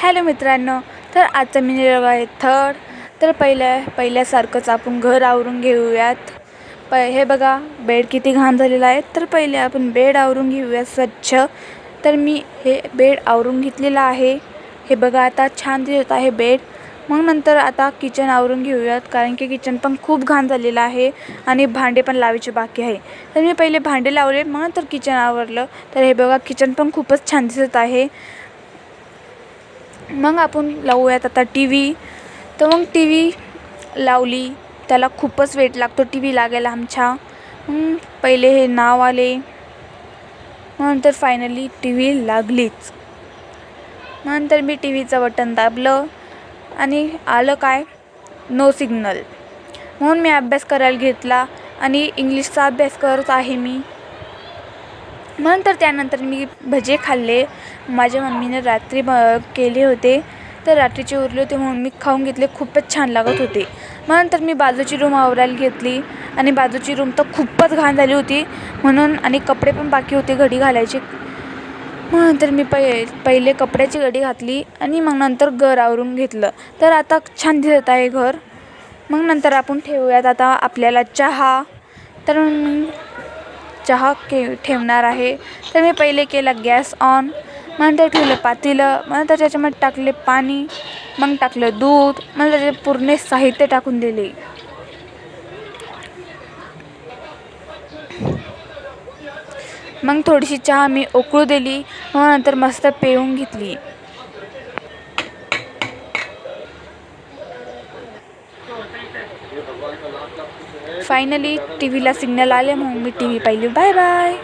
Hello मित्रांनो, तर आजचा मिनी व्लॉग आहे थर्ड. तर पहिल्यासारखंच आपण घर आवरून घेऊयात. हे बघा बेड किती घाण झालेला आहे. तर पहिले आपण बेड आवरून घेऊया स्वच्छ. तर मी हे बेड आवरून घेतलेला आहे. हे बघा आता छान दिसत आहे बेड. मग नंतर आता किचन आवरून घेऊयात, कारण की किचन पण खूप घाण झालेलं आहे आणि भांडे पण लावायचे बाकी आहे. तर मी पहिले भांडे लावले, मग नंतर किचन आवरलं. तर हे बघा किचन पण खूपच छान दिसत आहे. मग आपण लावूयात आता टी व्ही. तर मग टी व्ही लावली, त्याला खूपच वेट लागतो टी व्ही लागायला आमच्या. पहिले हे नाव आले, नंतर फायनली टी व्ही लागलीच. नंतर मी टी व्हीचं बटन दाबलं आणि आलं काय, नो सिग्नल. म्हणून मी अभ्यास करायला घेतला आणि इंग्लिशचा अभ्यास करत आहे मी. नंतर त्यानंतर मी भजे खाल्ले. माझ्या मम्मीने रात्री केले होते, तर रात्रीचे उरले होते म्हणून मी खाऊन घेतले. खूपच छान लागत होते. मग नंतर मी बाजूची रूम आवरायला घेतली आणि बाजूची रूम तर खूपच घाण झाली होती म्हणून, आणि कपडे पण बाकी होते घडी घालायचे. मग नंतर मी पहिले कपड्याची घडी घातली आणि मग नंतर घर आवरून घेतलं. तर आता छान दिसत आहे घर. मग नंतर आपण ठेवूयात आता आपल्याला चहा. तर मी चहा ठेवणार आहे. तर मी पहिले केला गॅस ऑन, मग नंतर ठेवलं पातेलं, मग नंतर त्याच्यामध्ये टाकले पाणी, मग टाकलं दूध, मग त्याचे पूर्ण साहित्य टाकून दिले. मग थोडीशी चहा मी उकळू दिली, मग नंतर मस्त पिऊन घेतली. फायनली टी व्हीला सिग्नल आले, मग मी टी व्ही पाहिली. Bye bye.